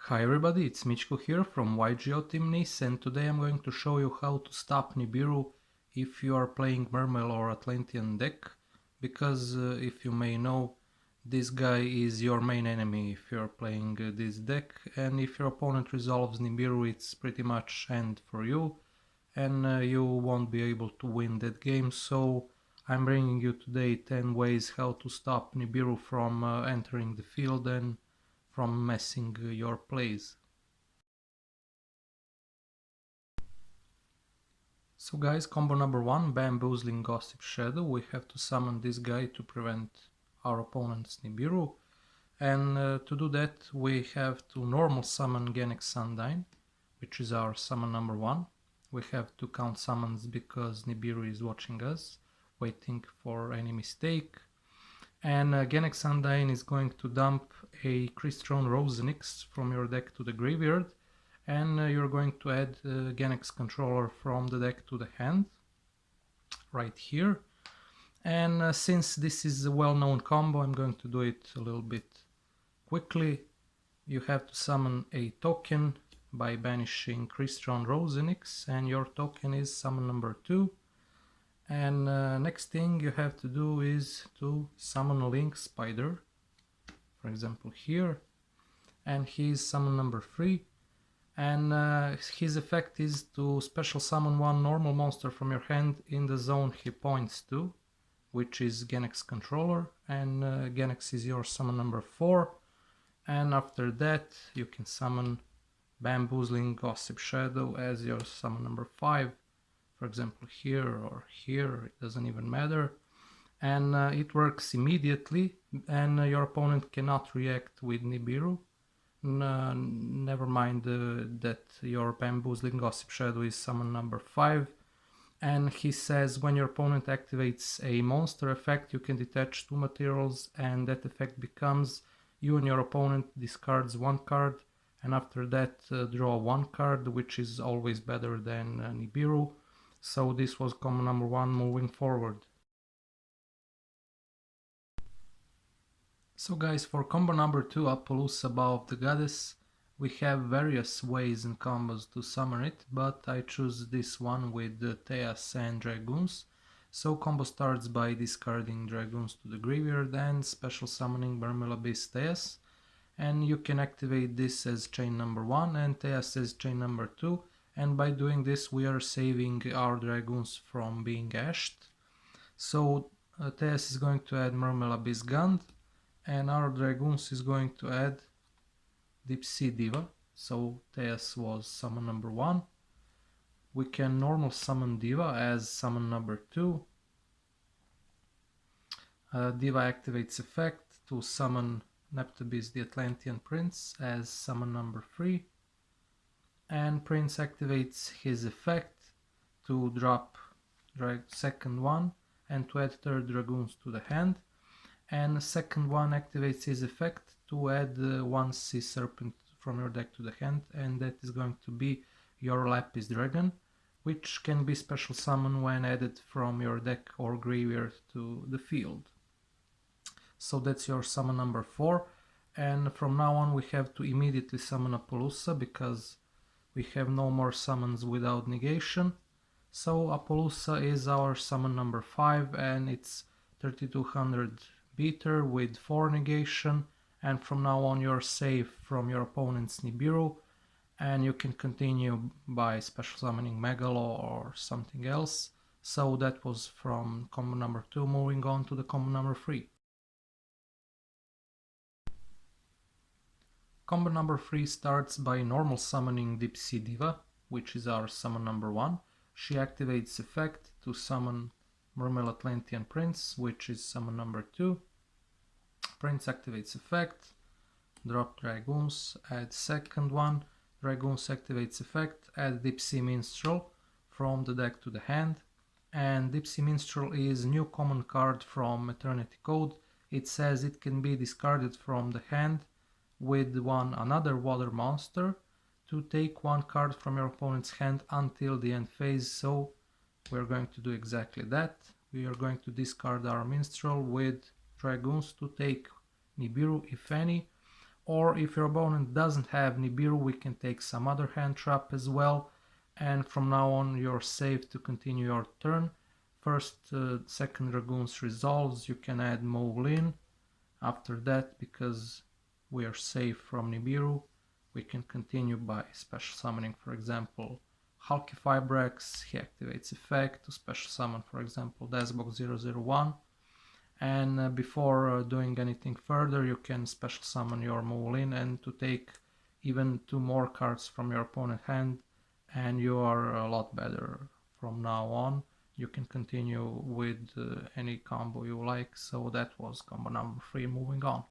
Hi everybody, it's Michko here from YGO Team Nice, and today I'm going to show you how to stop Nibiru if you are playing Mermail or Atlantean deck, because if you may know, this guy is your main enemy if you're playing this deck, and if your opponent resolves Nibiru it's pretty much end for you, and you won't be able to win that game. So I'm bringing you today 10 ways how to stop Nibiru from entering the field and from messing your plays. So guys, combo number 1, Bamboozling Gossip Shadow. We have to summon this guy to prevent our opponent's Nibiru. And to do that we have to normal summon Genex Undyne, which is our summon number 1. We have to count summons because Nibiru is watching us, waiting for any mistake. And Genex Undyne is going to dump a Crystron Rosenix from your deck to the graveyard, and you're going to add Genex Controller from the deck to the hand, right here. And since this is a well-known combo, I'm going to do it a little bit quickly. You have to summon a token by banishing Crystron Rosenix, and your token is summon number 2. And next thing you have to do is to summon a Link Spider, for example here, and he's summon number 3, and his effect is to special summon one normal monster from your hand in the zone he points to, which is Genex Controller, and Genex is your summon number 4, and after that you can summon Bamboozling Gossip Shadow as your summon number 5. For example here or here, it doesn't even matter, and it works immediately, and your opponent cannot react with Nibiru. Never mind that your Bamboozling Gossip Shadow is summon number 5, and he says when your opponent activates a monster effect you can detach 2 materials, and that effect becomes you and your opponent discards 1 card, and after that draw 1 card, which is always better than Nibiru. So this was combo number 1 moving forward. So guys, for combo number 2, Apollousa above the goddess, we have various ways and combos to summon it, but I choose this one with Theas and Dragoons. So combo starts by discarding Dragoons to the graveyard and special summoning Mermail Abyss Theas, and you can activate this as chain number 1 and Theas as chain number 2. And by doing this we are saving our Dragoons from being ashed. So Theas is going to add Mermail Abyss Gund, and our Dragoons is going to add Deep Sea Diva. So Theas was summon number 1. We can normal summon Diva as summon number 2. Diva activates effect to summon Neptubis the Atlantean Prince as summon number 3. And Prince activates his effect to drop second one and to add 3rd Dragoons to the hand, and the second one activates his effect to add 1 Sea Serpent from your deck to the hand, and that is going to be your Lapis Dragon, which can be special summoned when added from your deck or graveyard to the field. So that's your summon number 4, and from now on we have to immediately summon Apollousa because we have no more summons without negation. So Apollousa is our summon number 5, and it's 3200 beater with 4 negation, and from now on you're safe from your opponent's Nibiru, and you can continue by special summoning Megalo or something else. So that was from combo number 2, moving on to the combo number 3. Combo number 3 starts by normal summoning Deep Sea Diva, which is our summon number 1. She activates effect to summon Mermail Atlantean Prince, which is summon number 2. Prince activates effect, drop Dragoons, add second one. Dragoons activates effect, add Deep Sea Minstrel from the deck to the hand. And Deep Sea Minstrel is new common card from Eternity Code. It says it can be discarded from the hand with another water monster to take 1 card from your opponent's hand until the end phase. So we're going to do exactly that. We are going to discard our Minstrel with Dragoons to take Nibiru, if any, or if your opponent doesn't have Nibiru, we can take some other hand trap as well, and from now on you're safe to continue your turn. First, second Dragoons resolves, you can add Mole in. After that, because we are safe from Nibiru, we can continue by special summoning, for example, Hulky Fibrex. He activates effect to special summon, for example, Dasbox 001. And before doing anything further, you can special summon your Moulin and to take even 2 more cards from your opponent's hand, and you are a lot better from now on. You can continue with any combo you like. So that was combo number 3. Moving on.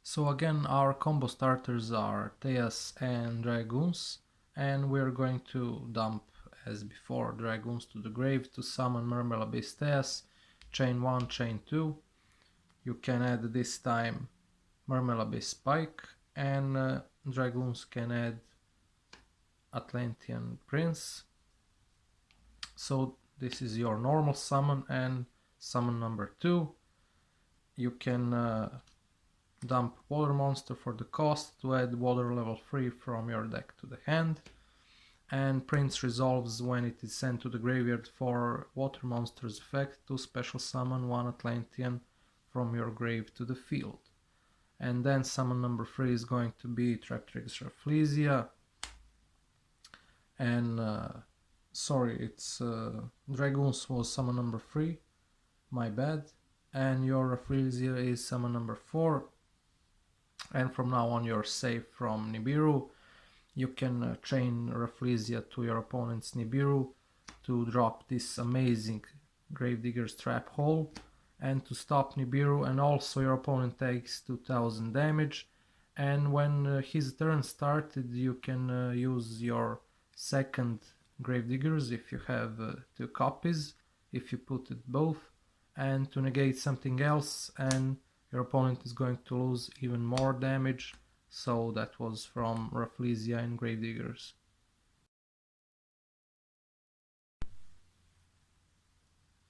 So again, our combo starters are Theas and Dragoons, and we're going to dump, as before, Dragoons to the grave to summon Mermail Abyss Theas, chain 1, chain 2. You can add this time Mermail Abyss Spike, and Dragoons can add Atlantean Prince. So this is your normal summon and summon number 2. You can dump water monster for the cost to add water level 3 from your deck to the hand, and Prince resolves when it is sent to the graveyard for water monster's effect to special summon 1 Atlantean from your grave to the field. And then summon number 3 is going to be Traptrix Rafflesia, and it's Dragoons was summon number 3, my bad, and your Rafflesia is summon number 4. And from now on you're safe from Nibiru. You can chain Rafflesia to your opponent's Nibiru to drop this amazing Gravedigger's Trap Hole and to stop Nibiru, and also your opponent takes 2000 damage, and when his turn started you can use your second Gravediggers if you have 2 copies, if you put it both, and to negate something else, and your opponent is going to lose even more damage. So that was from Rafflesia and Gravediggers.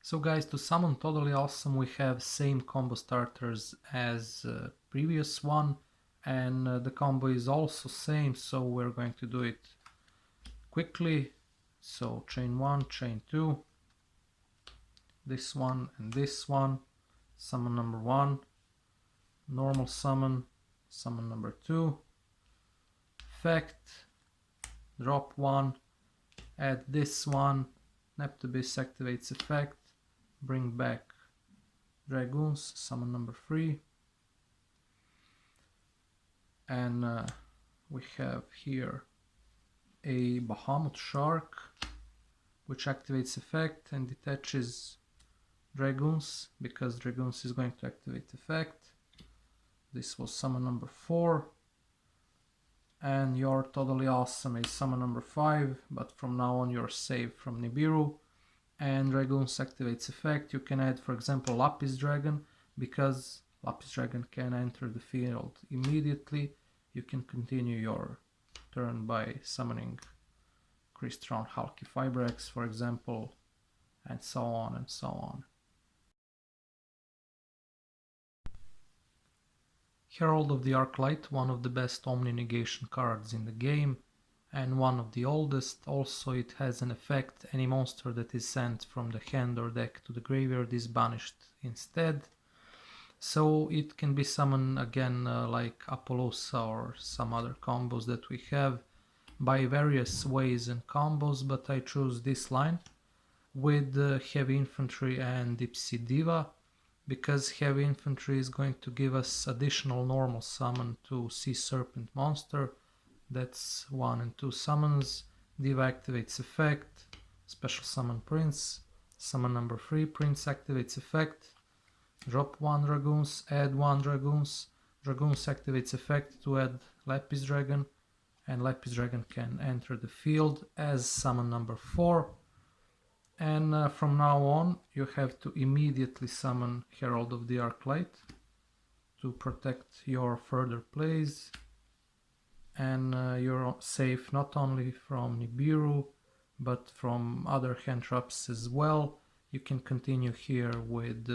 So guys, to summon Toadally Awesome we have same combo starters as previous one, and the combo is also same, so we're going to do it quickly. So chain 1, chain 2, this one and this one, summon number 1, normal summon, summon number 2, effect, drop 1, add this one, Neptubis activates effect, bring back Dragoons, summon number 3, and we have here a Bahamut Shark, which activates effect and detaches Dragoons, because Dragoons is going to activate effect. This was summon number 4, and your Toadally Awesome is summon number 5, but from now on you're safe from Nibiru, and Dragoons activates effect. You can add, for example, Lapis Dragon, because Lapis Dragon can enter the field immediately. You can continue your turn by summoning Crystron Hulky Fibrex, for example, and so on and so on. Herald of the Arclight, one of the best Omni negation cards in the game, and one of the oldest. Also it has an effect: any monster that is sent from the hand or deck to the graveyard is banished instead. So it can be summoned again like Apollousa or some other combos that we have by various ways and combos, but I choose this line with Heavy Infantry and Deep Sea Diva, because Heavy Infantry is going to give us additional normal summon to Sea Serpent monster. That's 1 and 2 summons. Diva activates effect, special summon Prince, summon number 3, Prince activates effect, drop 1 Dragoons, add 1 Dragoons, Dragoons activates effect to add Lapis Dragon, and Lapis Dragon can enter the field as summon number 4. And from now on you have to immediately summon Herald of the Arclight to protect your further plays, and you're safe not only from Nibiru but from other hand traps as well. You can continue here with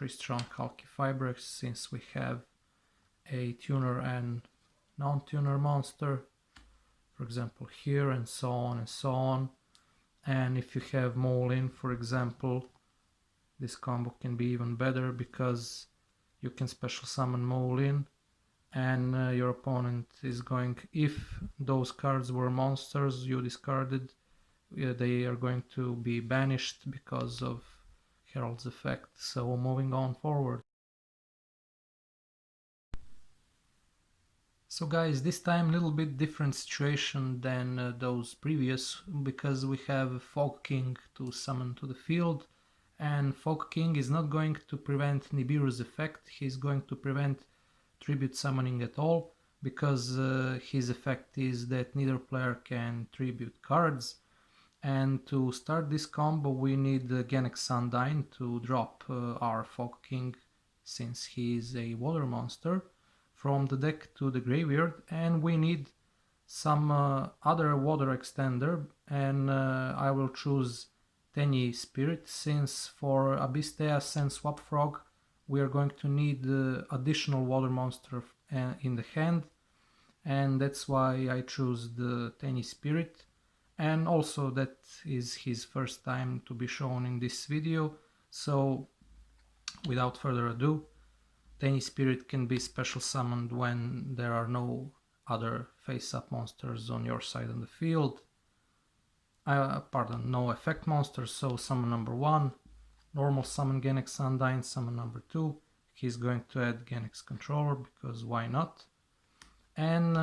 Crystron Hulky Fibrex, since we have a tuner and non-tuner monster, for example here, and so on and so on. And if you have Maulin, for example, this combo can be even better because you can special summon Maulin, and your opponent is going, if those cards were monsters you discarded, they are going to be banished because of Herald's effect. So moving on forward. So guys, this time a little bit different situation than those previous, because we have Fog King to summon to the field, and Fog King is not going to prevent Nibiru's effect, he's going to prevent tribute summoning at all, because his effect is that neither player can tribute cards. And to start this combo we need Genex Undyne to drop our Fog King, since he is a water monster, from the deck to the graveyard, and we need some other water extender, and I will choose Tiny Spirit, since for Abystheas and Swap Frog we are going to need additional water monster in the hand, and that's why I choose the Tiny Spirit. And also that is his first time to be shown in this video, so without further ado, Tiny Spirit can be special summoned when there are no other face-up monsters on your side on the field. No effect monsters, so summon number 1, normal summon Genex Undyne, summon number 2, he's going to add Genex Controller, because why not? And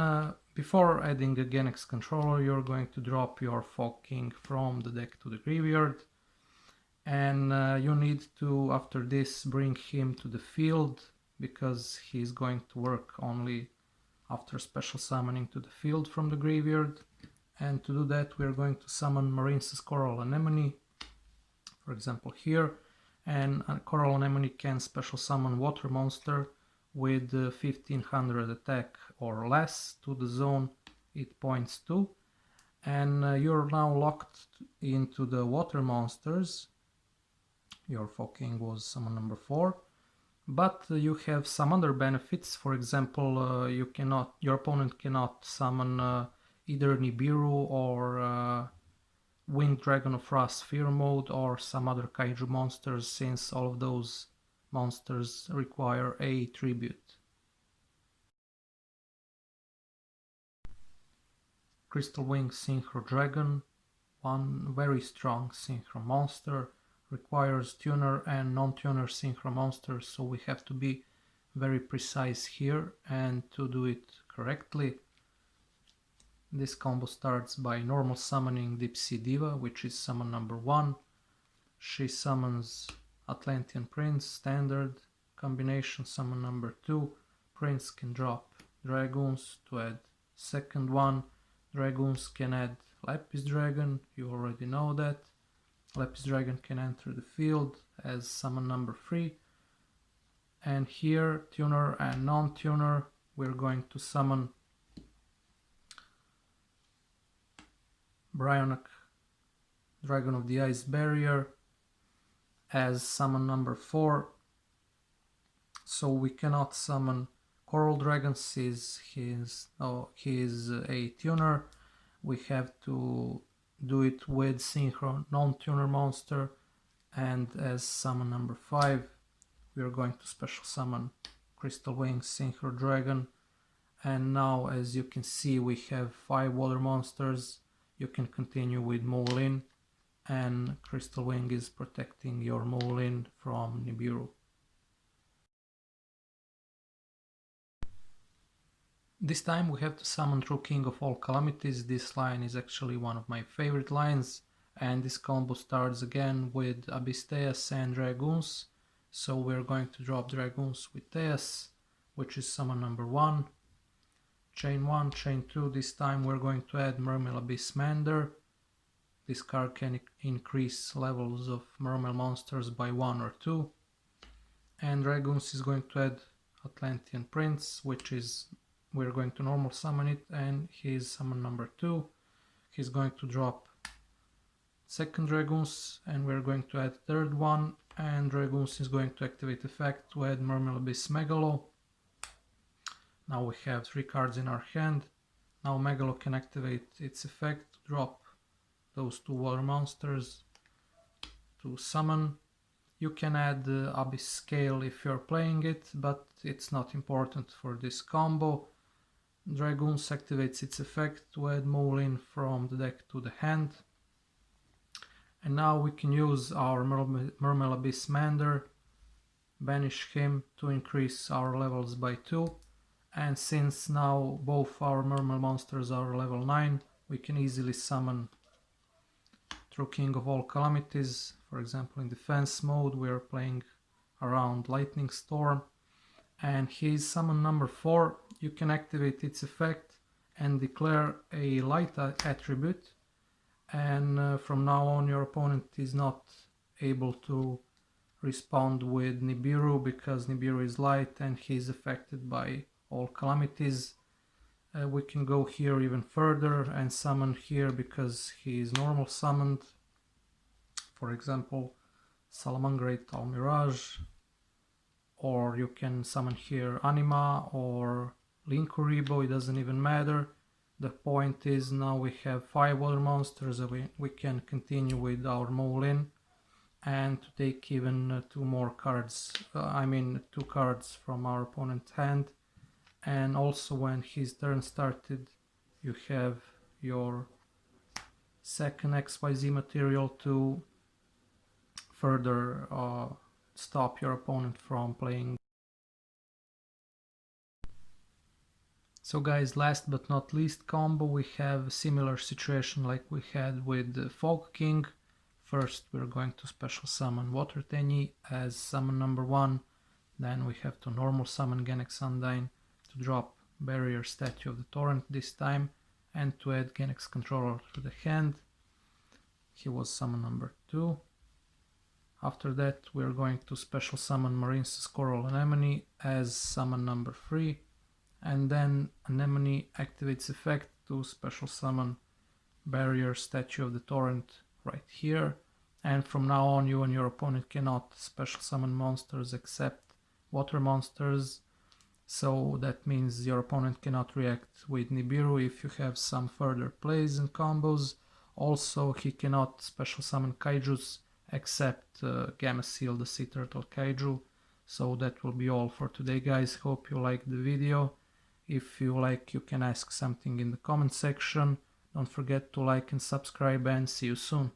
before adding a Genex Controller you're going to drop your Fog King from the deck to the graveyard, and you need to after this bring him to the field, because he's going to work only after special summoning to the field from the graveyard. And to do that we're going to summon Marine's Coral Anemone, for example here, and Coral Anemone can special summon water monster with 1500 attack or less to the zone it points to, and you're now locked into the water monsters. Your Fog King was summon number 4, but you have some other benefits. For example, your opponent cannot summon either Nibiru or Winged Dragon of Ra Sphere Mode or some other kaiju monsters, since all of those monsters require a tribute. Crystal Wing Synchro Dragon, one very strong synchro monster, requires tuner and non-tuner synchro monsters, so we have to be very precise here and to do it correctly. This combo starts by normal summoning Deep Sea Diva, which is summon number 1. She summons Atlantean Prince, standard combination, summon number 2. Prince can drop Dragoons to add second one. Dragoons can add Lapis Dragon, you already know that. Lapis Dragon can enter the field as summon number 3. And here, tuner and non-tuner, we're going to summon Brionac, Dragon of the Ice Barrier, as summon number 4. So we cannot summon Coral Dragons, he is a tuner. We have to do it with Synchro non-tuner monster, and as summon number 5 we are going to special summon Crystal Wing Synchro Dragon. And now, as you can see, we have 5 water monsters. You can continue with Maulin, and Crystal Wing is protecting your Maulin from Nibiru. This time we have to summon True King of all Calamities. This line is actually one of my favorite lines, and this combo starts again with Abystheas and Dragoons. So we're going to drop Dragoons with Theas, which is summon number 1. Chain 1, chain 2, this time we're going to add Mermail Abyss Mander. This card can increase levels of mermail monsters by 1 or 2. And Dragoons is going to add Atlantean Prince, which is, we're going to normal summon it, and he is summon number 2. He's going to drop second Dragoons, and we're going to add third one, and Dragoons is going to activate effect to add Mermail Abyss Megalo. Now we have 3 cards in our hand. Now Megalo can activate its effect to drop those 2 water monsters to summon. You can add Abyss Scale if you're playing it, but it's not important for this combo. Dragoons activates its effect to add Moulin from the deck to the hand. And now we can use our Mermail Abyss Mander, banish him to increase our levels by 2. And since now both our Mermail monsters are level 9, we can easily summon through King of all Calamities. For example, in defense mode we are playing around Lightning Storm, and his summon number 4, you can activate its effect and declare a light attribute, and from now on your opponent is not able to respond with Nibiru because Nibiru is light and he is affected by all Calamities. We can go here even further and summon here because he is normal summoned. For example, Salamangreat Almirage, or you can summon here Anima or Linkuribo, it doesn't even matter. The point is now we have 5 water monsters, we can continue with our Moulin and to take even 2 more cards, 2 cards from our opponent's hand. And also when his turn started, you have your second XYZ material to further stop your opponent from playing. So guys, last but not least combo, we have a similar situation like we had with the Fog King. First we're going to special summon Water Tenyi as summon number 1, then we have to normal summon Genex Undyne to drop Barrier Statue of the Torrent this time, and to add Genex Controller to the hand. He was summon number 2. After that we are going to special summon Marine's Coral Anemone as summon number 3, and then Anemone activates effect to special summon Barrier Statue of the Torrent right here, and from now on you and your opponent cannot special summon monsters except water monsters, so that means your opponent cannot react with Nibiru if you have some further plays and combos. Also he cannot special summon Kaijus except Gamma Seal, the Sea Turtle Kaiju. So that will be all for today guys, hope you liked the video. If you like, you can ask something in the comment section. Don't forget to like and subscribe, and see you soon.